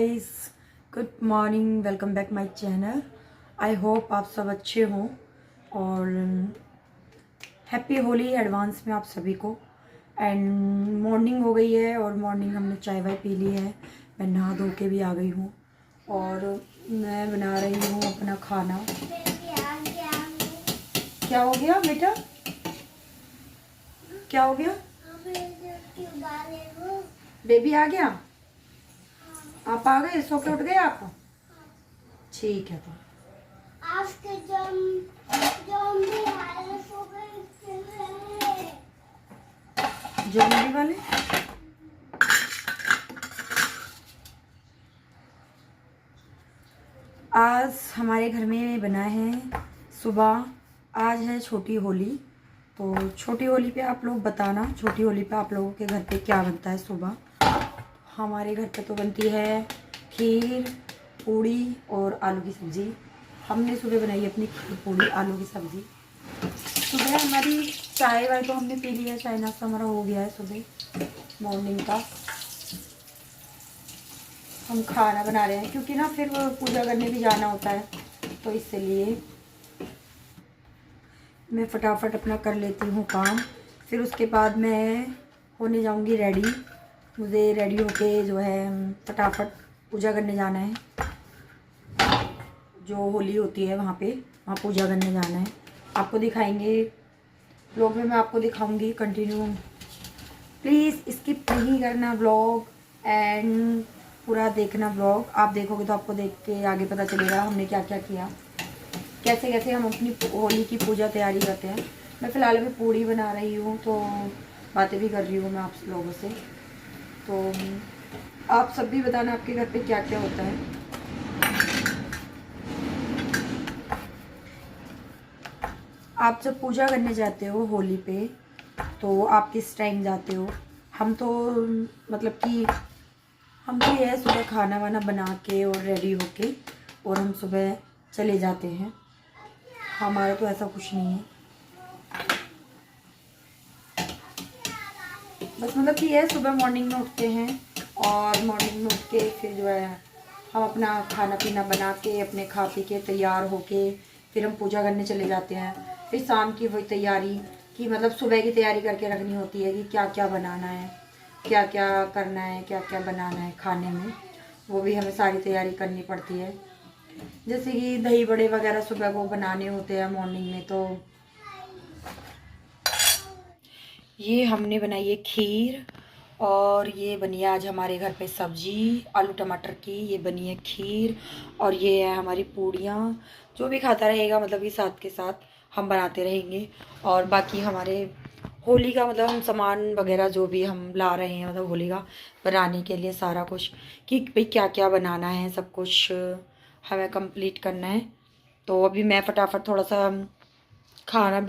Guys, good morning, welcome back my channel. I hope आप सब अच्छे हों और हैप्पी होली एडवांस में आप सभी को। एंड मॉर्निंग हो गई है और मॉर्निंग हमने चाय वाय पी ली है। मैं नहा धो के भी आ गई हूँ और मैं बना रही हूँ अपना खाना। क्या हो गया बेटा, क्या हो गया? बेबी आ गया? आप आ गए? सो के उठ गए आप? ठीक है। तो जोम्बी वाले आज हमारे घर में बना है सुबह। आज है छोटी होली, तो छोटी होली पे आप लोग बताना, छोटी होली पे आप लोगों के घर पे क्या बनता है सुबह। हमारे घर पे तो बनती है खीर, पूड़ी और आलू की सब्ज़ी। हमने सुबह बनाई अपनी खीर, पूड़ी, आलू की सब्ज़ी। सुबह हमारी चाय वाय तो हमने पी लिया है, चाय नाश्ता हमारा हो गया है सुबह मॉर्निंग का। हम खाना बना रहे हैं क्योंकि ना फिर पूजा करने भी जाना होता है, तो इसलिए मैं फटाफट अपना कर लेती हूँ काम। फिर उसके बाद मैं होने जाऊँगी रेडी। मुझे रेडी होके जो है फटाफट पूजा करने जाना है। जो होली होती है वहाँ पे, वहाँ पूजा करने जाना है। आपको दिखाएंगे व्लॉग में, मैं आपको दिखाऊंगी कंटिन्यू। प्लीज़ स्किप नहीं करना व्लॉग एंड पूरा देखना व्लॉग। आप देखोगे तो आपको देख के आगे पता चलेगा हमने क्या क्या किया, कैसे कैसे हम अपनी होली की पूजा तैयारी करते हैं। मैं फ़िलहाल अभी पूड़ी बना रही हूँ, तो बातें भी कर रही हूँ मैं आप लोगों से। तो आप सब भी बताना आपके घर पे क्या क्या होता है। आप जब पूजा करने जाते हो होली पे तो आप किस टाइम जाते हो? हम तो मतलब कि हम तो यह सुबह खाना वाना बना के और रेडी होके और हम सुबह चले जाते हैं। हमारा तो ऐसा कुछ नहीं है, बस मतलब कि यह सुबह मॉर्निंग में उठते हैं और मॉर्निंग में उठ के फिर जो है हम अपना खाना पीना बना के अपने खा पी के तैयार होके फिर हम पूजा करने चले जाते हैं। फिर शाम की वही तैयारी कि मतलब सुबह की तैयारी करके रखनी होती है कि क्या क्या बनाना है, क्या क्या करना है, क्या क्या बनाना है खाने में, वो भी हमें सारी तैयारी करनी पड़ती है। जैसे कि दही बड़े वगैरह सुबह को बनाने होते हैं मॉर्निंग में। तो ये हमने बनाई है खीर और ये बनी है आज हमारे घर पे सब्जी आलू टमाटर की। ये बनी है खीर और ये है हमारी पूड़ियाँ। जो भी खाता रहेगा मतलब कि साथ के साथ हम बनाते रहेंगे। और बाकी हमारे होली का मतलब हम सामान वगैरह जो भी हम ला रहे हैं मतलब होली का बनाने के लिए सारा कुछ कि भाई क्या क्या बनाना है, सब कुछ हमें कंप्लीट करना है। तो अभी मैं फटाफट थोड़ा सा खाना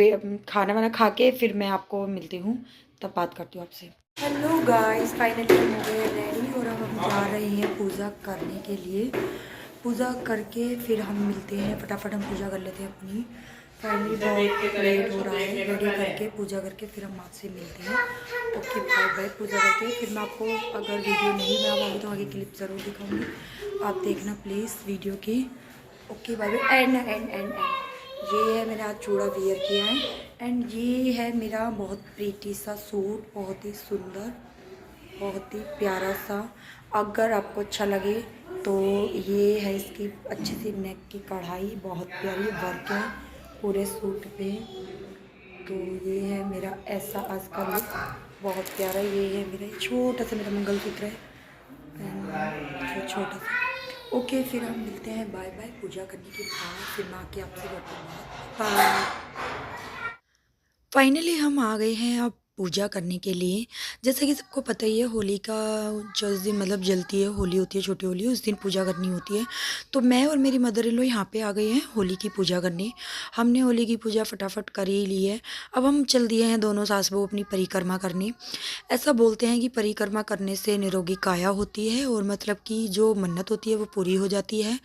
वाना खा के फिर मैं आपको मिलती हूँ, तब बात करती हूँ आपसे। हेलो गाइस, फाइनली हम हो गए रेडी और अब हम जा रहे हैं पूजा करने के लिए। पूजा करके फिर हम मिलते हैं, फटाफट हम पूजा कर लेते हैं अपनी। फाइनली बहुत लेट हो रहा है, रेडी करके पूजा करके फिर हम आपसे मिलते हैं। Okay bye bye. पूजा करके फिर मैं आपको अगर वीडियो नहीं बना पाऊँगी तो आगे क्लिप ज़रूर दिखाऊँगी, आप देखना प्लीज़ वीडियो की। Okay bye bye. एंड ये है मैंने आज चूड़ा वियर किया है एंड ये है मेरा बहुत प्रीटी सा सूट, बहुत ही सुंदर, बहुत ही प्यारा सा। अगर आपको अच्छा लगे तो ये है इसकी अच्छी सी नेक की कढ़ाई, बहुत प्यारी वर्क है पूरे सूट पे। तो ये है मेरा ऐसा आज का लुक, बहुत प्यारा। ये है मेरा छोटा सा मेरा मंगलसूत्र है एंड छोटा सा। ओके फिर हम मिलते हैं, बाय बाय। पूजा करने के बाद फिर मैं आके आपसे करती हूँ बाय। फाइनली हम आ गए हैं अब पूजा करने के लिए। जैसे कि सबको पता ही है होली का जिस दिन मतलब जलती है होली होती है, छोटी होली, उस दिन पूजा करनी होती है। तो मैं और मेरी मदर इन लॉ यहाँ पे आ गए हैं होली की पूजा करने। हमने होली की पूजा फटाफट कर ही ली है। अब हम चल दिए हैं दोनों सास बहू अपनी परिक्रमा करने। ऐसा बोलते हैं कि परिक्रमा करने से निरोगी काया होती है और मतलब कि जो मन्नत होती है वो पूरी हो जाती है।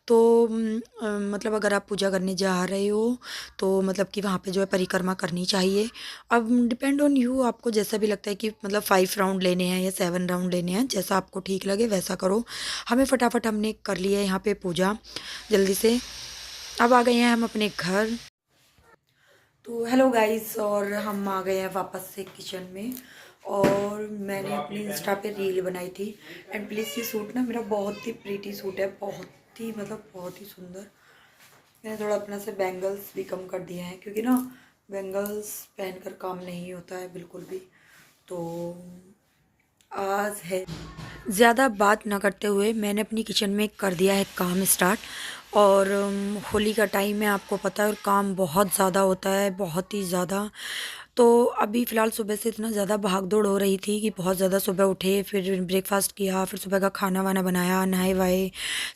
तो मतलब अगर आप पूजा करने जा रहे हो तो मतलब कि वहाँ पे जो है परिक्रमा करनी चाहिए। अब डिपेंड ऑन ऑन यू, आपको जैसा भी लगता है कि मतलब 5 राउंड लेने हैं या 7 राउंड लेने हैं, जैसा आपको ठीक लगे वैसा करो। हमें फटाफट हमने कर लिया है यहाँ पे पूजा जल्दी से। अब आ गए हैं हम अपने घर। तो हेलो गाइस, और हम आ गए हैं वापस से किचन में। और मैंने अपनी इंस्टा पे रील बनाई थी। एंड प्लीज़ ये सूट ना मेरा बहुत ही प्रीटी सूट है, बहुत ही मतलब बहुत ही सुंदर। मैंने थोड़ा अपना से बैंगल्स भी कम कर दिए हैं, क्योंकि ना बैंगल्स पहनकर काम नहीं होता है बिल्कुल भी। तो आज है, ज़्यादा बात ना करते हुए मैंने अपनी किचन में कर दिया है काम स्टार्ट। और होली का टाइम है, आपको पता है, और काम बहुत ज़्यादा होता है, बहुत ही ज़्यादा। तो अभी फ़िलहाल सुबह से इतना ज़्यादा भाग दौड़ हो रही थी कि बहुत ज़्यादा सुबह उठे, फिर ब्रेकफास्ट किया, फिर सुबह का खाना वाना बनाया, नहाए वाए,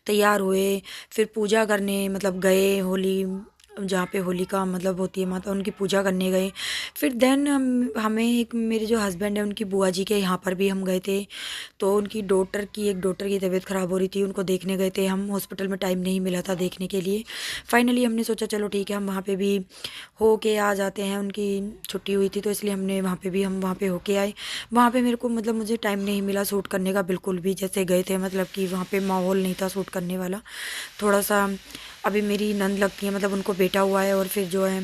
तैयार हुए, फिर पूजा करने मतलब गए, होली जहाँ पे होलिका मतलब होती है माता, उनकी पूजा करने गए। फिर देन हमें एक मेरे जो हस्बैंड है उनकी बुआ जी के यहाँ पर भी हम गए थे। तो उनकी एक डॉटर की तबीयत ख़राब हो रही थी, उनको देखने गए थे हम। हॉस्पिटल में टाइम नहीं मिला था देखने के लिए। फाइनली हमने सोचा चलो ठीक है, हम वहाँ पे भी हो के आ जाते हैं। उनकी छुट्टी हुई थी तो इसलिए हमने वहाँ पे हो के आए। वहाँ पे मेरे को मतलब मुझे टाइम नहीं मिला शूट करने का बिल्कुल भी। जैसे गए थे मतलब कि वहाँ पे माहौल नहीं था शूट करने वाला थोड़ा सा। अभी मेरी नंद लगती है, मतलब उनको बेटा हुआ है, और फिर जो है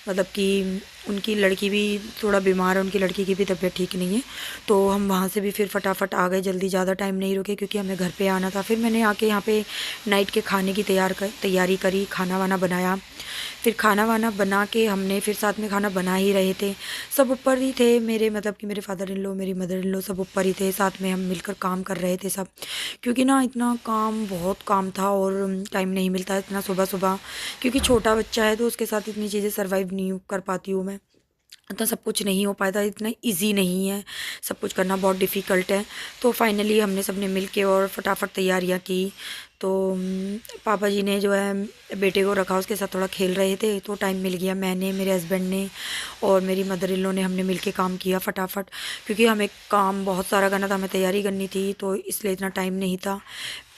मतलब कि उनकी लड़की भी थोड़ा बीमार है, उनकी लड़की की भी तबीयत ठीक नहीं है। तो हम वहाँ से भी फिर फटाफट आ गए जल्दी, ज़्यादा टाइम नहीं रुके क्योंकि हमें घर पे आना था। फिर मैंने आके यहाँ पे नाइट के खाने की तैयारी करी, खाना वाना बनाया। फिर खाना वाना बना के हमने फिर साथ में खाना बना ही रहे थे, सब ऊपर ही थे मेरे, मतलब कि मेरे फादर इन लॉ, मेरी मदर इन लॉ सब ऊपर ही थे, साथ में हम मिलकर काम कर रहे थे सब। क्योंकि ना इतना काम, बहुत काम था और टाइम नहीं मिलता है इतना सुबह सुबह, क्योंकि छोटा बच्चा है तो उसके साथ इतनी चीज़ें सर्वाइव नहीं कर पाती हूँ मैं। इतना सब कुछ नहीं हो पाता, इतना इजी नहीं है, सब कुछ करना बहुत डिफ़िकल्ट है। तो फाइनली हमने सब ने मिल के और फटाफट तैयारियाँ की। तो पापा जी ने जो है बेटे को रखा, उसके साथ थोड़ा खेल रहे थे तो टाइम मिल गया। मैंने, मेरे हस्बैंड ने और मेरी मदर इन लॉ ने, हमने मिल के काम किया फटाफट, क्योंकि हमें काम बहुत सारा करना था, हमें तैयारी करनी थी, तो इसलिए इतना टाइम नहीं था।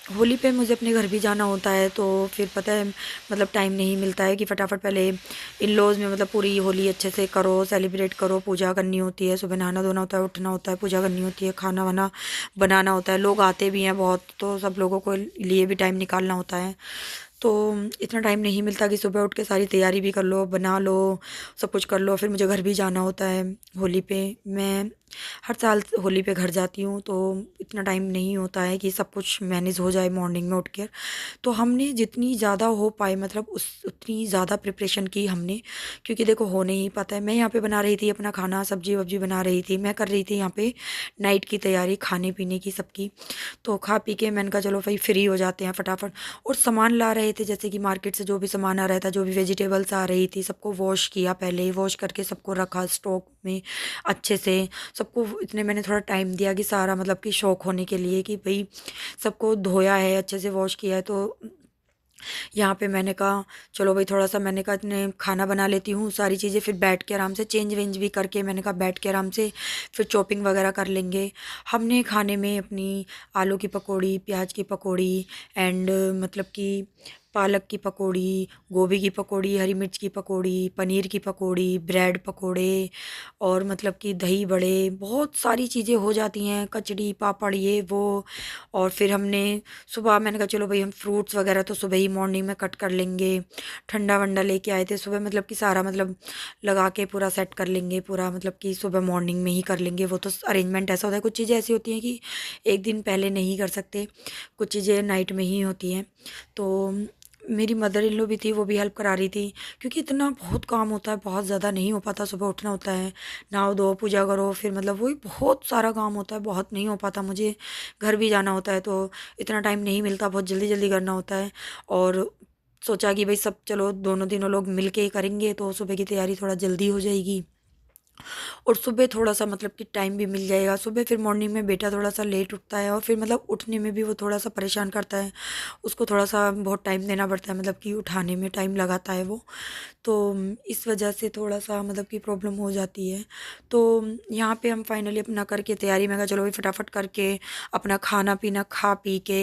होली पे मुझे अपने घर भी जाना होता है, तो फिर पता है मतलब टाइम नहीं मिलता है कि फटाफट पहले इन लॉज़ में मतलब पूरी होली अच्छे से करो, सेलिब्रेट करो, पूजा करनी होती है, सुबह नहाना धोना होता है, उठना होता है, पूजा करनी होती है, खाना वाना बनाना होता है, लोग आते भी हैं बहुत, तो सब लोगों को लिए भी टाइम निकालना होता है। तो इतना टाइम नहीं मिलता कि सुबह उठ के सारी तैयारी भी कर लो, बना लो, सब कुछ कर लो। फिर मुझे घर भी जाना होता है होली पे। मैं हर साल होली पे घर जाती हूँ, तो इतना टाइम नहीं होता है कि सब कुछ मैनेज हो जाए मॉर्निंग में उठ कर। तो हमने जितनी ज़्यादा हो पाए मतलब उस उतनी ज़्यादा प्रिपरेशन की हमने, क्योंकि देखो हो नहीं पाता है। मैं यहाँ पे बना रही थी अपना खाना, सब्जी वब्जी बना रही थी, मैं कर रही थी यहाँ पे नाइट की तैयारी खाने पीने की सबकी। तो खा पी के मैंने कहा चलो भाई फ्री हो जाते हैं फटाफट। और सामान ला रहे थे, जैसे कि मार्केट से जो भी सामान आ रहा था, जो भी वेजिटेबल्स आ रही थी, सबको वॉश किया, पहले वॉश करके सबको रखा स्टॉक में अच्छे से। सबको इतने मैंने थोड़ा टाइम दिया कि सारा मतलब कि शौक होने के लिए कि भाई सबको धोया है, अच्छे से वॉश किया है। तो यहाँ पे मैंने कहा चलो भाई थोड़ा सा, मैंने कहा इतने खाना बना लेती हूँ सारी चीज़ें, फिर बैठ के आराम से चेंज वेंज भी करके मैंने कहा बैठ के आराम से फिर चॉपिंग वगैरह कर लेंगे। हमने खाने में अपनी आलू की पकौड़ी, प्याज की पकौड़ी, एंड मतलब कि पालक की पकौड़ी, गोभी की पकौड़ी, हरी मिर्च की पकौड़ी, पनीर की पकौड़ी, ब्रेड पकौड़े, और मतलब कि दही बड़े, बहुत सारी चीज़ें हो जाती हैं, कचड़ी पापड़ ये वो। और फिर हमने सुबह, मैंने कहा चलो भाई हम फ्रूट्स वगैरह तो सुबह ही मॉर्निंग में कट कर लेंगे। ठंडा वंडा लेके आए थे सुबह, मतलब कि सारा मतलब लगा के पूरा सेट कर लेंगे, पूरा मतलब कि सुबह मॉर्निंग में ही कर लेंगे। वो तो अरेंजमेंट ऐसा होता है, कुछ चीज़ें ऐसी होती हैं कि एक दिन पहले नहीं कर सकते, कुछ चीज़ें नाइट में ही होती हैं। तो मेरी मदर इन लॉ भी थी, वो भी हेल्प करा रही थी, क्योंकि इतना बहुत काम होता है, बहुत ज़्यादा नहीं हो पाता। सुबह उठना होता है, नहाओ धो पूजा करो, फिर मतलब वही बहुत सारा काम होता है, बहुत नहीं हो पाता। मुझे घर भी जाना होता है तो इतना टाइम नहीं मिलता, बहुत जल्दी जल्दी करना होता है। और सोचा कि भाई सब चलो दोनों तीनों लोग मिल के करेंगे तो सुबह की तैयारी थोड़ा जल्दी हो जाएगी, और सुबह थोड़ा-सा मतलब कि टाइम भी मिल जाएगा। सुबह फिर मॉर्निंग में बेटा थोड़ा-सा लेट उठता है, और फिर मतलब उठने में भी वो थोड़ा-सा परेशान करता है। उसको थोड़ा-सा बहुत टाइम देना पड़ता है, मतलब कि उठाने में टाइम लगाता है वो। तो इस वजह से थोड़ा-सा मतलब कि प्रॉब्लम हो जाती है। तो यहाँ पे हम फाइनली अपना करके तैयारी, मैं कहा चलो भाई फटाफट करके अपना खाना-पीना खा पी के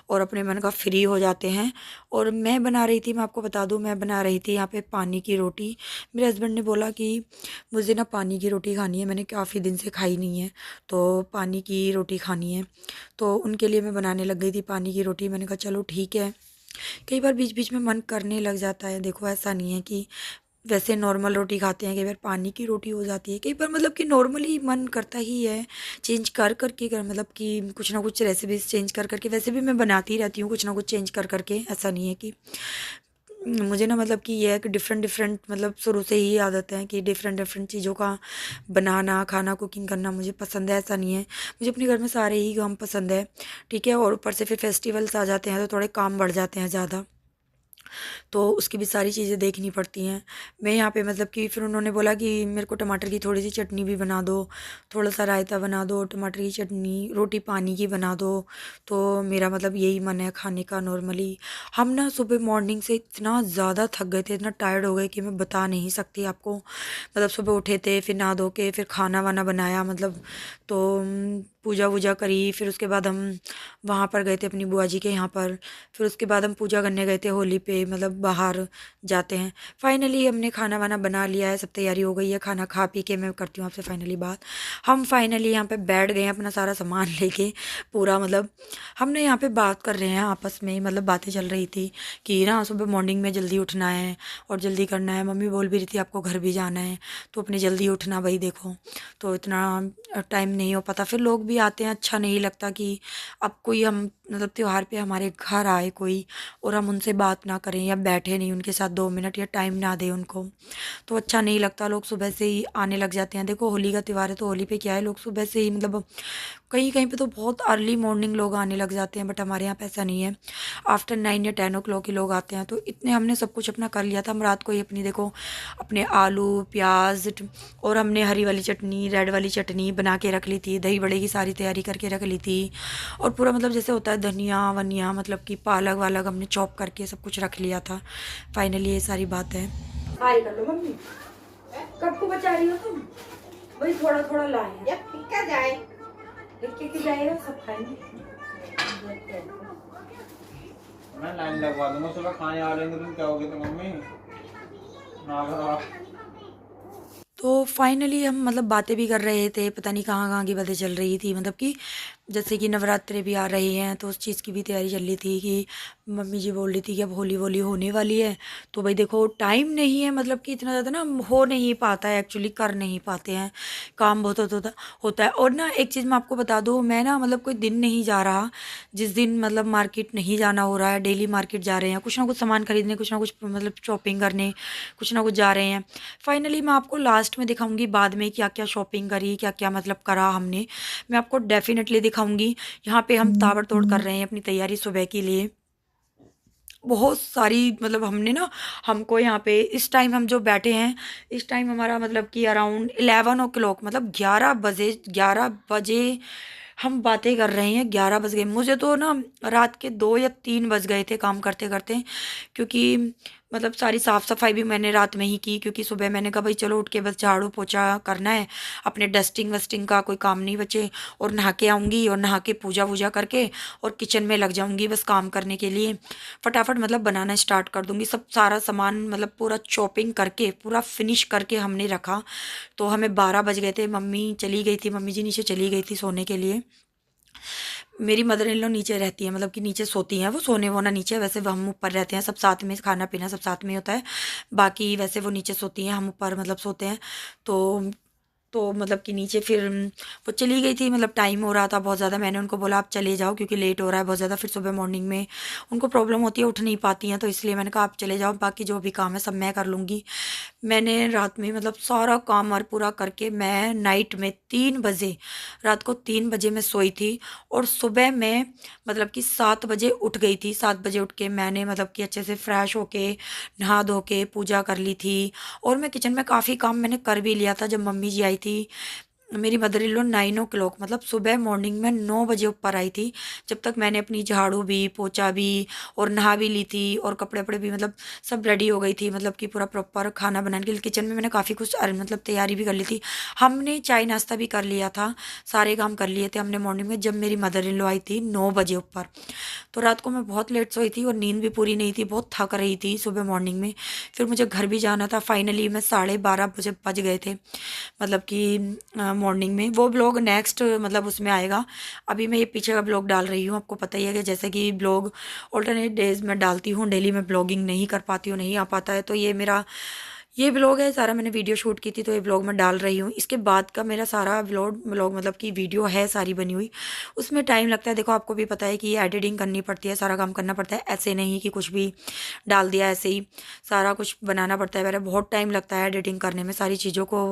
और अपने मन का फ्री हो जाते हैं। और मैं बना रही थी, मैं आपको बता दूँ, मैं बना रही थी यहाँ पे पानी की रोटी। मेरे हस्बैंड ने बोला कि मुझे ना पानी पानी की रोटी खानी है, मैंने काफ़ी दिन से खाई नहीं है, तो पानी की रोटी खानी है। तो उनके लिए मैं बनाने लग गई थी पानी की रोटी। मैंने कहा चलो ठीक है, कई बार बीच बीच में मन करने लग जाता है। देखो ऐसा नहीं है कि वैसे नॉर्मल रोटी खाते हैं, कई बार पानी की रोटी हो जाती है, कई बार मतलब कि नॉर्मली मन करता ही है चेंज कर करके कर, मतलब कि कुछ ना कुछ रेसिपीज चेंज कर करके। वैसे भी मैं बनाती ही रहती हूँ कुछ ना कुछ चेंज कर करके, ऐसा नहीं है कि मुझे ना मतलब कि ये है कि डिफरेंट डिफरेंट मतलब शुरू से ही आदत है कि डिफरेंट डिफरेंट चीज़ों का बनाना खाना कुकिंग करना मुझे पसंद है। ऐसा नहीं है, मुझे अपने घर में सारे ही काम पसंद है, ठीक है। और ऊपर से फिर फेस्टिवल्स आ जाते हैं तो थोड़े काम बढ़ जाते हैं ज़्यादा, तो उसकी भी सारी चीज़ें देखनी पड़ती हैं। मैं यहाँ पे मतलब कि फिर उन्होंने बोला कि मेरे को टमाटर की थोड़ी सी चटनी भी बना दो, थोड़ा सा रायता बना दो, टमाटर की चटनी, रोटी पानी की बना दो। तो मेरा मतलब यही मन है खाने का नॉर्मली। हम ना सुबह मॉर्निंग से इतना ज़्यादा थक गए थे, इतना टायर्ड हो गए कि मैं बता नहीं सकती आपको। मतलब सुबह उठे थे, फिर नहा धो के फिर खाना वाना बनाया, मतलब तो पूजा वूजा करी। फिर उसके बाद हम वहाँ पर गए थे अपनी बुआ जी के यहाँ पर। फिर उसके बाद हम पूजा करने गए थे होली पे, मतलब बाहर जाते हैं। फाइनली हमने खाना वाना बना लिया है, सब तैयारी हो गई है। खाना खा पी के मैं करती हूँ आपसे फाइनली बात। हम फाइनली यहाँ पे बैठ गए हैं अपना सारा सामान लेके पूरा, मतलब हमने यहाँ पे बात कर रहे हैं आपस में, मतलब बातें चल रही थी कि ना सुबह मॉर्निंग में जल्दी उठना है और जल्दी करना है। मम्मी बोल भी रही थी आपको घर भी जाना है तो अपने जल्दी उठना भाई, देखो तो इतना टाइम नहीं हो पाता। फिर लोग भी आते हैं, अच्छा नहीं लगता कि अब कोई हम मतलब त्योहार पे हमारे घर आए कोई और हम उनसे बात ना करें या बैठे नहीं उनके साथ 2 मिनट या टाइम ना दें उनको, तो अच्छा नहीं लगता। लोग सुबह से ही आने लग जाते हैं। देखो होली का त्यौहार है तो होली पे क्या है, लोग सुबह से ही मतलब कहीं कहीं पे तो बहुत अर्ली मॉर्निंग लोग आने लग जाते हैं, बट हमारे यहाँ पे ऐसा नहीं है। आफ्टर 9 या 10 ओ क्लॉक ही लोग आते हैं। तो इतने हमने सब कुछ अपना कर लिया था। हम रात को ही अपनी देखो अपने आलू प्याज और हमने हरी वाली चटनी रेड वाली चटनी बना के रख ली थी, दही बड़े की सारी तैयारी करके रख ली थी। और पूरा मतलब जैसे होता है धनिया वनिया, मतलब कि पालक वालक हमने चॉप करके सब कुछ रख लिया था। फाइनली ये सारी बात है। हाय कर लो मम्मी, कब को बचा रही हो तुम? वही थोड़ा थोड़ा लाए हैं, टिक्का जाए टिक्के की जाएगा, सब खाएंगे। मैं लाइन लगवा दूंगा, सुबह खाने आ जाएंगे तुम क्या होगे तो मम्मी ना करो। तो फाइनली हम मतलब बातें भी कर रहे थे, पता नहीं कहाँ कहाँ की बातें चल रही थी, मतलब कि जैसे कि नवरात्रे भी आ रही हैं तो उस चीज़ की भी तैयारी चल रही थी कि मम्मी जी बोल रही थी कि अब होली वोली होने वाली है। तो भाई देखो टाइम नहीं है, मतलब कि इतना ज़्यादा ना हो नहीं पाता है, एक्चुअली कर नहीं पाते हैं, काम बहुत होता है। और ना एक चीज़ मैं आपको बता दूँ, मैं ना मतलब कोई दिन नहीं जा रहा जिस दिन मतलब मार्केट नहीं जाना हो रहा है। डेली मार्केट जा रहे हैं, कुछ ना कुछ सामान खरीदने, कुछ ना कुछ मतलब शॉपिंग करने, कुछ ना कुछ जा रहे हैं। फाइनली मैं आपको लास्ट में दिखाऊंगी बाद में क्या क्या शॉपिंग करी, क्या क्या मतलब करा हमने, मैं आपको डेफिनेटली दिखाऊंगी। यहाँ पे हम ताबड़तोड़ कर रहे हैं अपनी तैयारी सुबह के लिए, बहुत सारी मतलब हमने ना, हमको यहाँ पे इस टाइम हम जो बैठे हैं, इस टाइम हमारा मतलब कि अराउंड 11 ओ क्लॉक, मतलब 11 बजे, 11 बजे हम बातें कर रहे हैं। 11 बज गए, मुझे तो ना रात के 2 या 3 बज गए थे काम करते करते, क्योंकि मतलब सारी साफ़ सफाई भी मैंने रात में ही की, क्योंकि सुबह मैंने कहा भाई चलो उठ के बस झाड़ू पोछा करना है, अपने डस्टिंग वस्टिंग का कोई काम नहीं बचे। और नहा के आऊँगी और नहा के पूजा वूजा करके और किचन में लग जाऊँगी बस काम करने के लिए, फटाफट मतलब बनाना स्टार्ट कर दूँगी। सब सारा सामान मतलब पूरा चॉपिंग करके पूरा फिनिश करके हमने रखा। तो हमें 12 बज गए थे, मम्मी चली गई थी, मम्मी जी नीचे चली गई थी सोने के लिए। मेरी मदर इन लॉ नीचे रहती है, मतलब कि नीचे सोती हैं वो, सोने वोना नीचे, वैसे वो हम ऊपर रहते हैं, सब साथ में खाना पीना सब साथ में होता है। बाकी वैसे वो नीचे सोती हैं, हम ऊपर मतलब सोते हैं। तो मतलब कि नीचे फिर वो चली गई थी, मतलब टाइम हो रहा था बहुत ज़्यादा। मैंने उनको बोला आप चले जाओ क्योंकि लेट हो रहा है बहुत ज़्यादा, फिर सुबह मॉर्निंग में उनको प्रॉब्लम होती है, उठ नहीं पाती हैं, तो इसलिए मैंने कहा आप चले जाओ, बाकी जो भी काम है सब मैं कर लूँगी। मैंने रात में मतलब सारा काम और पूरा करके मैं नाइट में 3 बजे, रात को 3 बजे मैं सोई थी। और सुबह मैं मतलब कि 7 बजे उठ गई थी। 7 बजे उठ के मैंने मतलब कि अच्छे से फ्रेश होके नहा धो के पूजा कर ली थी। और मैं किचन में काफ़ी काम मैंने कर भी लिया था जब मम्मी जी आई थी। मेरी मदर इन लॉ 9 o'clock मतलब सुबह मॉर्निंग में 9 बजे ऊपर आई थी। जब तक मैंने अपनी झाड़ू भी, पोछा भी और नहा भी ली थी और कपड़े वपड़े भी मतलब सब रेडी हो गई थी, मतलब कि पूरा प्रॉपर खाना बनाने के लिए किचन में मैंने काफ़ी कुछ मतलब तैयारी भी कर ली थी। हमने चाय नाश्ता भी कर लिया था, सारे काम कर लिए थे हमने मॉर्निंग में, जब मेरी मदर इन लॉ आई थी 9 बजे ऊपर। तो रात को मैं बहुत लेट सोई थी और नींद भी पूरी नहीं थी, बहुत थक रही थी सुबह मॉर्निंग में। फिर मुझे घर भी जाना था, फाइनली मैं 12:30 बजे बज गए थे, मतलब कि मॉर्निंग में। वो ब्लॉग नेक्स्ट मतलब उसमें आएगा। अभी मैं ये पीछे का ब्लॉग डाल रही हूँ, आपको पता ही है कि जैसे कि ब्लॉग ऑल्टरनेट डेज में डालती हूँ, डेली में ब्लॉगिंग नहीं कर पाती हूँ, नहीं आ पाता है। तो ये मेरा ये ब्लॉग है सारा, मैंने वीडियो शूट की थी तो ये ब्लॉग मैं डाल रही हूँ। इसके बाद का मेरा सारा ब्लॉग मतलब कि वीडियो है सारी बनी हुई, उसमें टाइम लगता है। देखो आपको भी पता है कि एडिटिंग करनी पड़ती है, सारा काम करना पड़ता है, ऐसे नहीं कि कुछ भी डाल दिया ऐसे ही। सारा कुछ बनाना पड़ता है, मेरा बहुत टाइम लगता है एडिटिंग करने में, सारी चीज़ों को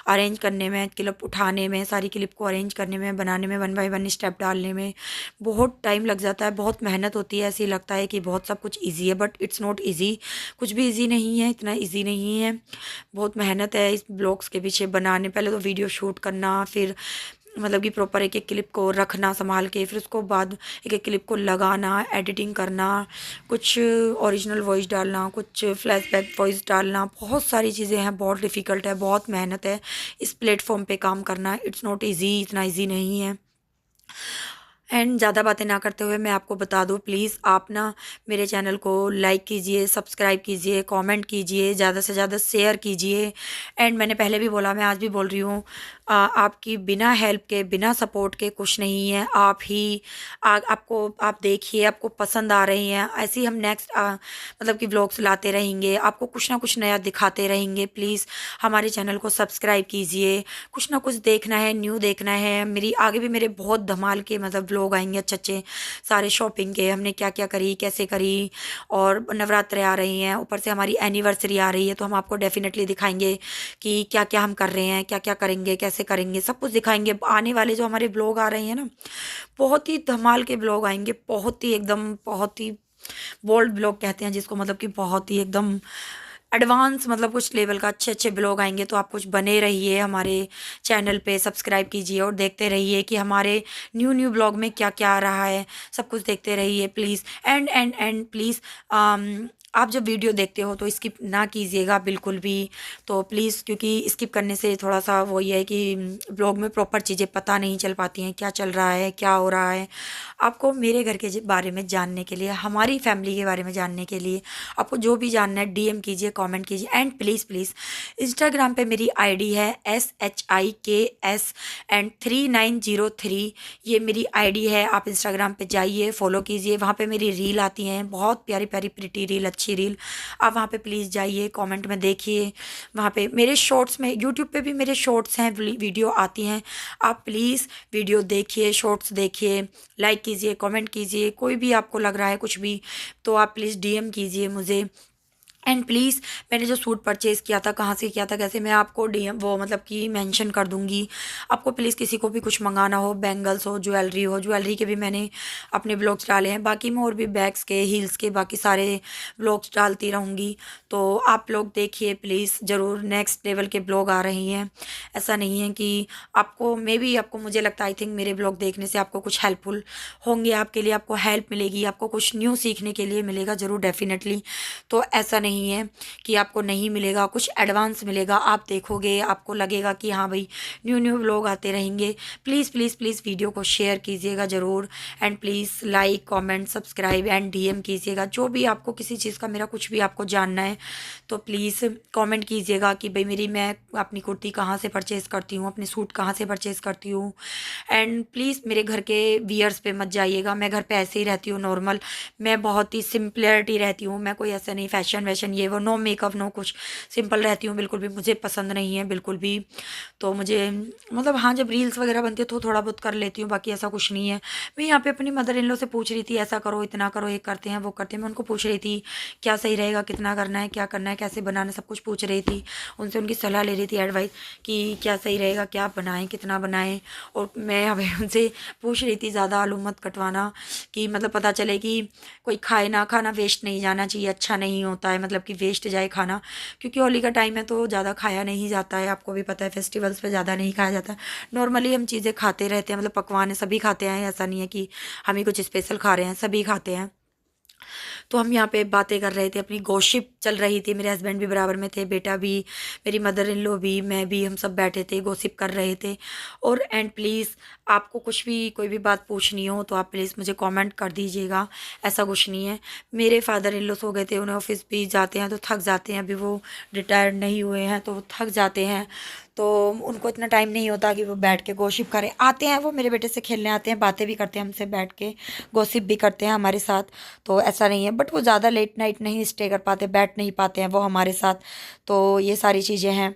अरेंज करने में, क्लिप उठाने में, सारी क्लिप को अरेंज करने में, बनाने में, 1 बाय 1 स्टेप डालने में बहुत टाइम लग जाता है, बहुत मेहनत होती है। ऐसे ही लगता है कि बहुत सब कुछ ईजी है, बट इट्स नॉट ईजी। कुछ भी ईजी नहीं है, इतना ईजी नहीं है, बहुत मेहनत है इस ब्लॉग्स के पीछे बनाने। पहले तो वीडियो शूट करना, फिर मतलब कि प्रॉपर एक एक क्लिप को रखना संभाल के, फिर उसको बाद एक एक क्लिप को लगाना, एडिटिंग करना, कुछ ओरिजिनल वॉइस डालना, कुछ फ्लैशबैक वॉइस डालना, बहुत सारी चीज़ें हैं, बहुत डिफ़िकल्ट है, बहुत मेहनत है इस प्लेटफॉर्म पे काम करना। इट्स नॉट ईजी, इतना ईजी नहीं है। एंड ज़्यादा बातें ना करते हुए मैं आपको बता दूँ, प्लीज़ आप ना मेरे चैनल को लाइक कीजिए, सब्सक्राइब कीजिए, कमेंट कीजिए, ज़्यादा से ज़्यादा शेयर कीजिए। एंड मैंने पहले भी बोला, मैं आज भी बोल रही हूँ, आपकी बिना हेल्प के, बिना सपोर्ट के कुछ नहीं है। आप ही आपको आप देखिए, आपको पसंद आ रही हैं, ऐसे ही हम नेक्स्ट मतलब कि व्लॉग्स लाते रहेंगे, आपको कुछ ना कुछ नया दिखाते रहेंगे। प्लीज़ हमारे चैनल को सब्सक्राइब कीजिए। कुछ ना कुछ देखना है, न्यू देखना है। मेरी आगे भी मेरे बहुत धमाल के मतलब व्लॉग आएंगे अच्छे अच्छे, सारे शॉपिंग के, हमने क्या क्या करी, कैसे करी, और नवरात्रे आ रही हैं, ऊपर से हमारी एनिवर्सरी आ रही है, तो हम आपको डेफिनेटली दिखाएंगे कि क्या क्या हम कर रहे हैं, क्या क्या करेंगे, कैसे करेंगे, सब कुछ दिखाएंगे। आने वाले जो हमारे ब्लॉग आ रहे हैं ना, बहुत ही धमाल के ब्लॉग आएंगे, बहुत ही एकदम, बहुत ही बोल्ड ब्लॉग कहते हैं जिसको, मतलब कि बहुत ही एकदम एडवांस, मतलब कुछ लेवल का अच्छे अच्छे ब्लॉग आएंगे। तो आप कुछ बने रहिए हमारे चैनल पे, सब्सक्राइब कीजिए और देखते रहिए कि हमारे न्यू न्यू ब्लॉग में क्या क्या आ रहा है, सब कुछ देखते रहिए प्लीज़। एंड प्लीज़ आप जब वीडियो देखते हो तो स्किप ना कीजिएगा बिल्कुल भी, तो प्लीज़, क्योंकि स्किप करने से थोड़ा सा वो ये है कि ब्लॉग में प्रॉपर चीज़ें पता नहीं चल पाती हैं, क्या चल रहा है, क्या हो रहा है। आपको मेरे घर के बारे में जानने के लिए, हमारी फैमिली के बारे में जानने के लिए, आपको जो भी जानना है डीएम कीजिए, कमेंट कीजिए। एंड प्लीज़ प्लीज़ इंस्टाग्राम पे मेरी आईडी है SHIKS एंड 3903, ये मेरी आईडी है। आप इंस्टाग्राम पे जाइए, फॉलो कीजिए, वहाँ पे मेरी रील आती हैं, बहुत प्यारी प्यारी प्रिटी रील, अच्छी रील। आप वहाँ पे प्लीज़ जाइए, कमेंट में देखिए, वहाँ पे मेरे शॉर्ट्स में, यूट्यूब पे भी मेरे शॉर्ट्स हैं, वीडियो आती हैं। आप प्लीज़ वीडियो देखिए, शॉर्ट्स देखिए, लाइक कीजिए, कमेंट कीजिए, कोई भी आपको लग रहा है कुछ भी तो आप प्लीज़ डीएम कीजिए मुझे। एंड प्लीज़ मैंने जो सूट परचेज़ किया था, कहाँ से किया था, कैसे, मैं आपको डीएम वो मतलब कि मेंशन कर दूँगी। आपको प्लीज़ किसी को भी कुछ मंगाना हो, बैंगल्स हो, ज्वेलरी हो, ज्वेलरी के भी मैंने अपने ब्लॉग्स डाले हैं। बाकी मैं और भी बैग्स के, हील्स के, बाकी सारे ब्लॉग्स डालती रहूँगी। तो आप लोग देखिए प्लीज़, ज़रूर नेक्स्ट लेवल के ब्लॉग आ रही हैं। ऐसा नहीं है कि आपको, मे बी आपको, मुझे लगता है, आई थिंक मेरे ब्लॉग देखने से आपको कुछ हेल्पफुल होंगे, आपके लिए आपको हेल्प मिलेगी, आपको कुछ न्यू सीखने के लिए मिलेगा ज़रूर, डेफिनेटली। तो ऐसा नहीं है कि आपको नहीं मिलेगा, कुछ एडवांस मिलेगा। आप देखोगे, आपको लगेगा कि हाँ भाई न्यू न्यू व्लॉग आते रहेंगे। प्लीज़ प्लीज़ प्लीज़ वीडियो को शेयर कीजिएगा ज़रूर। And please like, comment, subscribe and DM कीजिएगा। जो भी आपको किसी चीज़ का, मेरा कुछ भी आपको जानना है तो प्लीज़ कमेंट कीजिएगा कि भाई मेरी, मैं अपनी कुर्ती कहाँ से परचेज़ करती हूँ, अपने सूट कहाँ से परचेज़ करती हूँ। एंड प्लीज़ मेरे घर के वियर्स पे मत जाइएगा, मैं घर पे ऐसे ही रहती हूँ नॉर्मल, मैं बहुत ही सिंपलिटी रहती हूँ, मैं कोई ऐसा नहीं फैशन वैशन ये वो, नो मेकअप, नो कुछ, सिंपल रहती हूँ बिल्कुल भी, मुझे पसंद नहीं है बिल्कुल भी। तो मुझे मतलब हाँ, जब रील्स वगैरह बनती है तो थोड़ा बहुत कर लेती हूँ, बाकी ऐसा कुछ नहीं है। मैं यहाँ पे अपनी मदर इन लॉ से पूछ रही थी, ऐसा करो, इतना करो, ये करते हैं, वो करते हैं, मैं उनको पूछ रही थी क्या सही रहेगा, कितना करना है, क्या करना है, कैसे बनाना, सब कुछ पूछ रही थी उनसे, उनकी सलाह ले रही थी, एडवाइस कि क्या सही रहेगा, क्या बनाएं, कितना बनाएं। और मैं अभी उनसे पूछ रही थी ज़्यादा आलू मत कटवाना, कि मतलब पता चले कि कोई खाए ना, खाना वेस्ट नहीं जाना चाहिए, अच्छा नहीं होता है, मतलब मतलब कि वेस्ट जाए खाना, क्योंकि होली का टाइम है तो ज़्यादा खाया नहीं जाता है, आपको भी पता है फेस्टिवल्स पे ज़्यादा नहीं खाया जाता है। नॉर्मली हम चीज़ें खाते रहते हैं, मतलब पकवान है सभी खाते हैं, ऐसा नहीं है कि हम ही कुछ स्पेशल खा रहे हैं, सभी खाते हैं। तो हम यहाँ पे बातें कर रहे थे, अपनी गॉसिप चल रही थी, मेरे हस्बैंड भी बराबर में थे, बेटा भी, मेरी मदर इन लॉ भी, मैं भी, हम सब बैठे थे गॉसिप कर रहे थे। और एंड प्लीज़ आपको कुछ भी कोई भी बात पूछनी हो तो आप प्लीज़ मुझे कमेंट कर दीजिएगा, ऐसा कुछ नहीं है। मेरे फादर इन लॉ सो गए थे, उन्हें ऑफिस भी जाते हैं तो थक जाते हैं, अभी वो रिटायर्ड नहीं हुए हैं तो वो थक जाते हैं, तो उनको इतना टाइम नहीं होता कि वो बैठ के गॉसिप करें। आते हैं वो मेरे बेटे से खेलने आते हैं, बातें भी करते हैं हमसे बैठ के, गॉसिप भी करते हैं हमारे साथ, तो ऐसा नहीं है। बट वो ज़्यादा लेट नाइट नहीं स्टे कर पाते, बैठ नहीं पाते हैं वो हमारे साथ, तो ये सारी चीज़ें हैं।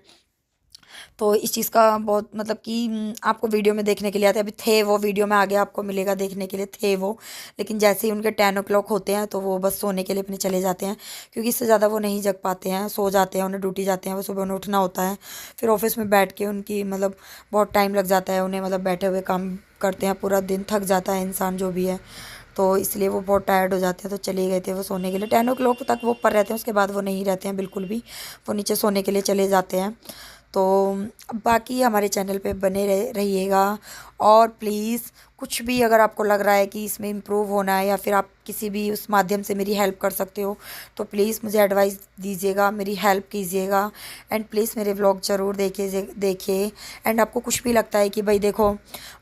तो इस चीज़ का बहुत मतलब कि आपको वीडियो में देखने के लिए आते हैं, अभी थे वो वीडियो में, आगे आपको मिलेगा देखने के लिए, थे वो, लेकिन जैसे ही उनके 10 o'clock होते हैं तो वो बस सोने के लिए अपने चले जाते हैं, क्योंकि इससे ज़्यादा वो नहीं जग पाते हैं, सो जाते हैं, उन्हें ड्यूटी जाते हैं, वो सुबह उन्हें उठना होता है, फिर ऑफिस में बैठ के उनकी मतलब बहुत टाइम लग जाता है उन्हें, मतलब बैठे हुए काम करते हैं पूरा दिन, थक जाता है इंसान जो भी है, तो इसलिए वो बहुत टायर्ड हो जाते हैं, तो चले गए थे वो सोने के लिए। 10 o'clock तक वो ऊपर रहते हैं, उसके बाद वो नहीं रहते हैं बिल्कुल भी, वो नीचे सोने के लिए चले जाते हैं। तो बाकी हमारे चैनल पे बने रहिएगा, और प्लीज़ कुछ भी अगर आपको लग रहा है कि इसमें इम्प्रूव होना है, या फिर आप किसी भी उस माध्यम से मेरी हेल्प कर सकते हो, तो प्लीज़ मुझे एडवाइस दीजिएगा, मेरी हेल्प कीजिएगा, एंड प्लीज़ मेरे व्लॉग ज़रूर देखिए। एंड आपको कुछ भी लगता है कि भाई देखो,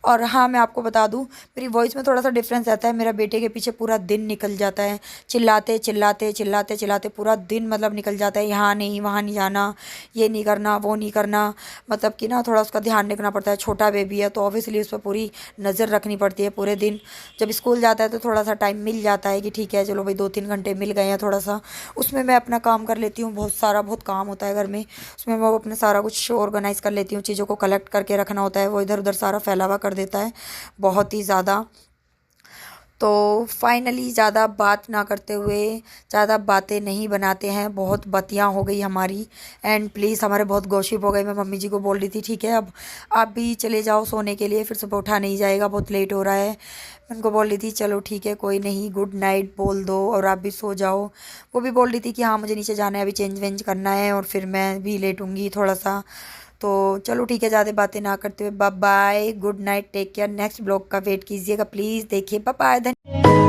और हाँ मैं आपको बता दूँ, मेरी वॉइस में थोड़ा सा डिफरेंस रहता है, मेरा बेटे के पीछे पूरा दिन निकल जाता है, चिल्लाते चिल्लाते चिल्लाते चिल्लाते पूरा दिन मतलब निकल जाता है, यहाँ नहीं वहाँ नहीं जाना, ये नहीं करना वो नहीं करना, मतलब कि ना थोड़ा उसका ध्यान रखना पड़ता है, छोटा बेबी है तो ऑब्वियसली उस पर पूरी नज़र रखनी पड़ती है पूरे दिन। जब स्कूल जाता है तो थोड़ा सा टाइम मिल जाता है कि ठीक है चलो भाई 2-3 घंटे मिल गए हैं, थोड़ा सा उसमें मैं अपना काम कर लेती हूँ, बहुत काम होता है घर में, उसमें मैं अपने सारा कुछ ऑर्गेनाइज़ कर लेती हूँ, चीज़ों को कलेक्ट करके रखना होता है, वो इधर उधर सारा फैला हुआ कर देता है बहुत ही ज़्यादा। तो फाइनली ज़्यादा बात ना करते हुए, ज़्यादा बातें नहीं बनाते हैं, बहुत बतियाँ हो गई हमारी, एंड प्लीज़ हमारे बहुत गॉसिप हो गए। मैं मम्मी जी को बोल रही थी ठीक है अब आप भी चले जाओ सोने के लिए, फिर सुबह उठा नहीं जाएगा, बहुत लेट हो रहा है। मैं उनको बोल रही थी चलो ठीक है कोई नहीं, गुड नाइट बोल दो और आप भी सो जाओ। वो भी बोल रही थी कि हाँ मुझे नीचे जाना है, अभी चेंज वेंज करना है और फिर मैं भी लेटूंगी थोड़ा सा। तो चलो ठीक है, ज़्यादा बातें ना करते हुए bye bye, good night, take care. Next blog का वेट कीजिएगा प्लीज़, देखिए, बाय बाय।